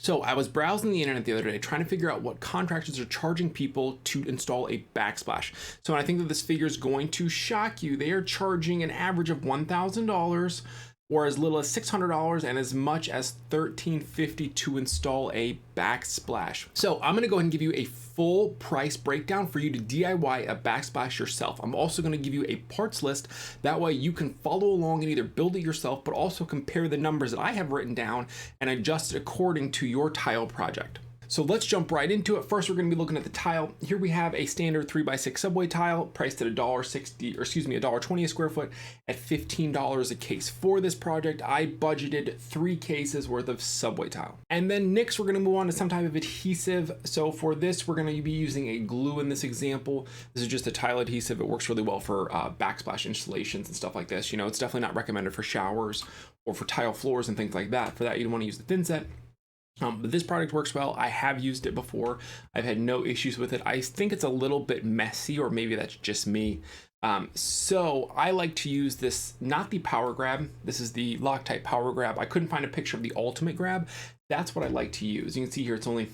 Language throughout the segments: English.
So I was browsing the internet the other day trying to figure out what contractors are charging people to install a backsplash. So I think that this figure is going to shock you. They are charging an average of $1,000 or as little as $600 and as much as $1,350 to install a backsplash. So I'm gonna go ahead and give you a full price breakdown for you to DIY a backsplash yourself. I'm also gonna give you a parts list. That way you can follow along and either build it yourself, but also compare the numbers that I have written down and adjust it according to your tile project. So let's jump right into it. First, we're going to be looking at the tile. Here we have a standard 3x6 subway tile priced at $1.20 a square foot at $15 a case. For this project, I budgeted 3 cases worth of subway tile. And then next, we're going to move on to some type of adhesive. So for this, we're going to be using a glue in this example. This is just a tile adhesive. It works really well for backsplash installations and stuff like this. You know, it's definitely not recommended for showers or for tile floors and things like that. For that, you don't want to use the thin set. But this product works well. I have used it before. I've had no issues with it. I think it's a little bit messy, or maybe that's just me. So I like to use this, not the power grab. This is the Loctite power grab. I couldn't find a picture of the ultimate grab. That's what I like to use. You can see here it's only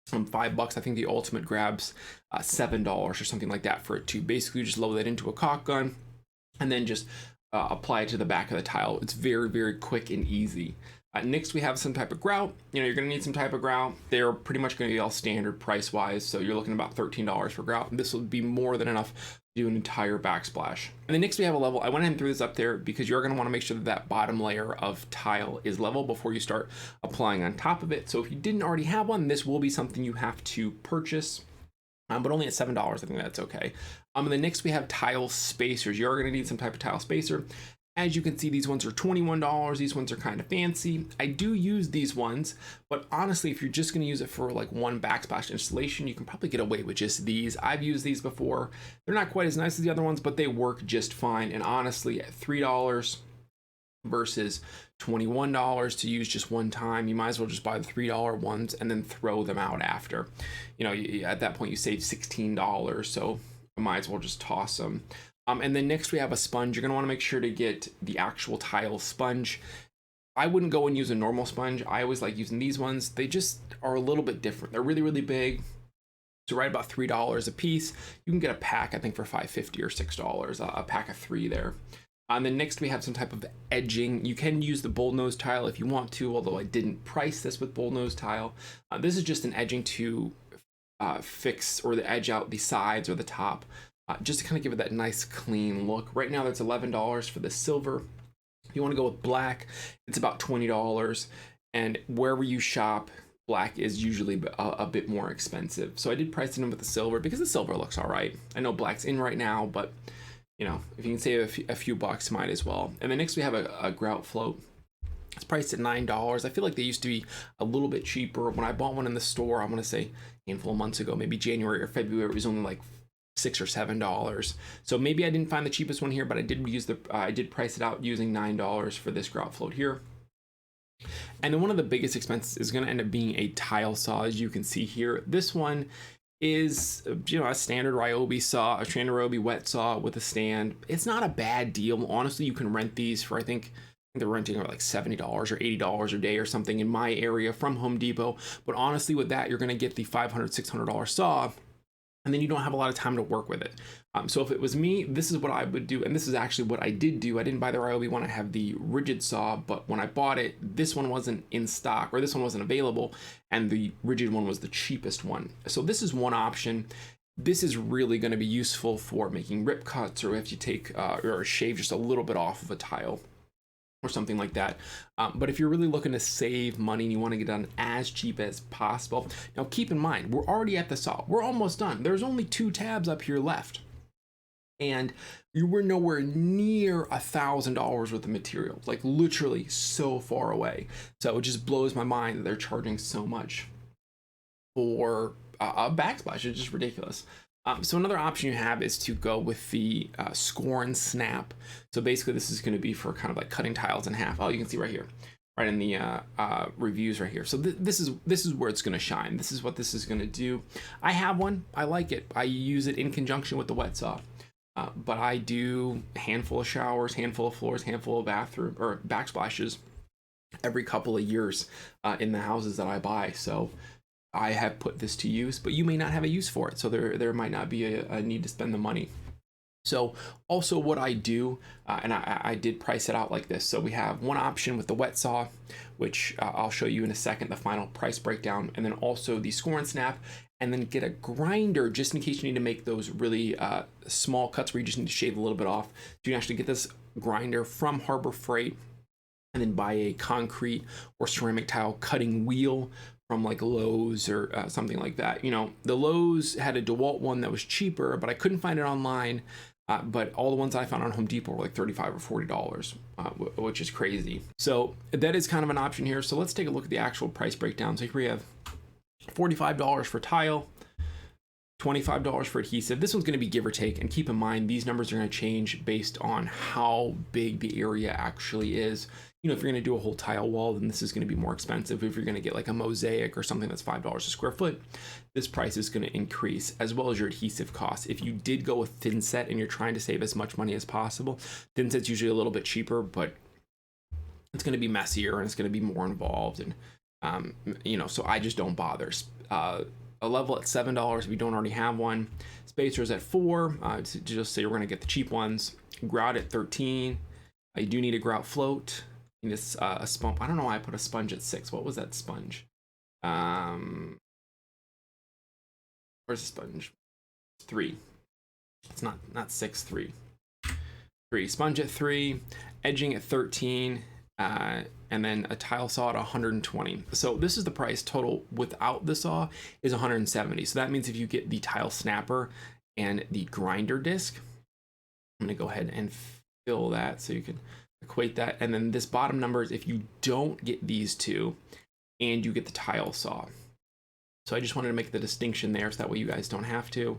$5. I think the ultimate grab's $7 or something like that for it to basically just load that into a caulk gun and then just apply it to the back of the tile. It's very, very quick and easy. Next, we have some type of grout. You know, you're going to need some type of grout. They're pretty much going to be all standard price-wise, so you're looking at about $13 for grout. And this will be more than enough to do an entire backsplash. And then next, we have a level. I went ahead and threw this up there because you're going to want to make sure that that bottom layer of tile is level before you start applying on top of it. So if you didn't already have one, this will be something you have to purchase, but only at $7. I think that's okay. And then next, we have tile spacers. You're going to need some type of tile spacer. As you can see, these ones are $21. These ones are kind of fancy. I do use these ones, but honestly, if you're just going to use it for like one backsplash installation, you can probably get away with just these. I've used these before. They're not quite as nice as the other ones, but they work just fine. And honestly, at $3 versus $21 to use just one time, you might as well just buy the $3 ones and then throw them out after. You know, at that point, you save $16, so you might as well just toss them. And then next we have a sponge. You're going to want to make sure to get the actual tile sponge. I wouldn't go and use a normal sponge. I always like using these ones. They just are a little bit different. They're really, really big. So right about $3 a piece. You can get a pack, I think, for $5.50 or $6, a pack of 3 there. And then next we have some type of edging. You can use the bullnose tile if you want to, although I didn't price this with bullnose tile. This is just an edging to fix or the edge out the sides or the top. Just to kind of give it that nice clean look. Right now that's $11 for the silver. If you want to go with black, it's about $20. And wherever you shop, black is usually a bit more expensive. So I did price it in with the silver because the silver looks all right. I know black's in right now, but you know, if you can save a few bucks, might as well. And then next we have a grout float. It's priced at $9. I feel like they used to be a little bit cheaper. When I bought one in the store, I want to say a handful of months ago, maybe January or February, it was only like $6 or $7. So maybe I didn't find the cheapest one here, but I did price it out using $9 for this grout float here. And then one of the biggest expenses is going to end up being a tile saw, as you can see here. This one is, you know, a standard Ryobi saw, a standard Ryobi wet saw with a stand. It's not a bad deal. Honestly, you can rent these for, I think they're renting like $70 or $80 a day or something in my area from Home Depot. But honestly, with that, you're going to get the $500, $600 saw, and then you don't have a lot of time to work with it. So if it was me, this is what I would do. And this is actually what I did do. I didn't buy the Ryobi one. I have the rigid saw, but when I bought it, this one wasn't in stock, or this one wasn't available, and the rigid one was the cheapest one. So this is one option. This is really going to be useful for making rip cuts, or if you take or shave just a little bit off of a tile or something like that. But if you're really looking to save money and you want to get done as cheap as possible, now keep in mind, we're already at the saw. We're almost done. There's only 2 tabs up here left. And you were nowhere near $1,000 worth of material, like literally so far away. So it just blows my mind that they're charging so much for a backsplash. It's just ridiculous. So another option you have is to go with the score and snap. So basically this is going to be for kind of like cutting tiles in half. Oh, you can see right here, right in the reviews right here. So this is where it's going to shine. This is what this is going to do. I have one. I like it. I use it in conjunction with the wet saw. But I do a handful of showers, handful of floors, handful of bathroom or backsplashes every couple of years in the houses that I buy. So I have put this to use, but you may not have a use for it. So there might not be a need to spend the money. So also what I do, and I did price it out like this. So we have one option with the wet saw, which I'll show you in a second, the final price breakdown, and then also the score and snap, and then get a grinder just in case you need to make those really small cuts where you just need to shave a little bit off. So you can actually get this grinder from Harbor Freight, and then buy a concrete or ceramic tile cutting wheel from like Lowe's or something like that. You know, the Lowe's had a DeWalt one that was cheaper, but I couldn't find it online. But all the ones I found on Home Depot were like $35 or $40, which is crazy. So that is kind of an option here. So let's take a look at the actual price breakdown. So here we have $45 for tile, $25 for adhesive. This one's going to be give or take, and keep in mind these numbers are going to change based on how big the area actually is. You know, if you're going to do a whole tile wall, then this is going to be more expensive. If you're going to get like a mosaic or something that's $5 a square foot, this price is going to increase, as well as your adhesive costs. If you did go with thin set and you're trying to save as much money as possible, thin set's usually a little bit cheaper, but it's going to be messier and it's going to be more involved. And you know, so I just don't bother. A level at $7 if you don't already have one. Spacers at $4. Just say we're going to get the cheap ones. Grout at $13. You do need a grout float. This a sponge. I don't know why I put a sponge at $6. What was that sponge? Where's the sponge? 3. It's not 6. 3. Sponge at $3. Edging at $13. And then a tile saw at $120. So this is the price total without the saw is $170. So that means if you get the tile snapper and the grinder disc, I'm gonna go ahead and fill that so you can equate that. And then this bottom number is if you don't get these two and you get the tile saw. So I just wanted to make the distinction there so that way you guys don't have to.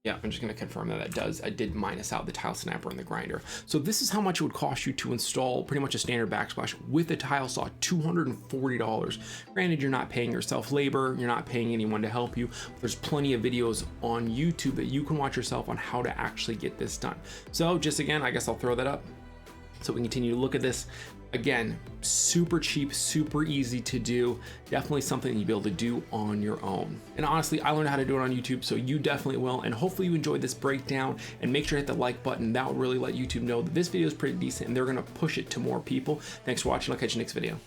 Yeah, I'm just going to confirm that I did minus out the tile snapper and the grinder. So this is how much it would cost you to install pretty much a standard backsplash with a tile saw, $240. Granted, you're not paying yourself labor, you're not paying anyone to help you. There's plenty of videos on YouTube that you can watch yourself on how to actually get this done. So just again, I guess I'll throw that up so we can continue to look at this. Again, super cheap, super easy to do. Definitely something you'll be able to do on your own. And honestly, I learned how to do it on YouTube, so you definitely will. And hopefully you enjoyed this breakdown, and make sure to hit the like button. That will really let YouTube know that this video is pretty decent and they're gonna push it to more people. Thanks for watching. I'll catch you next video.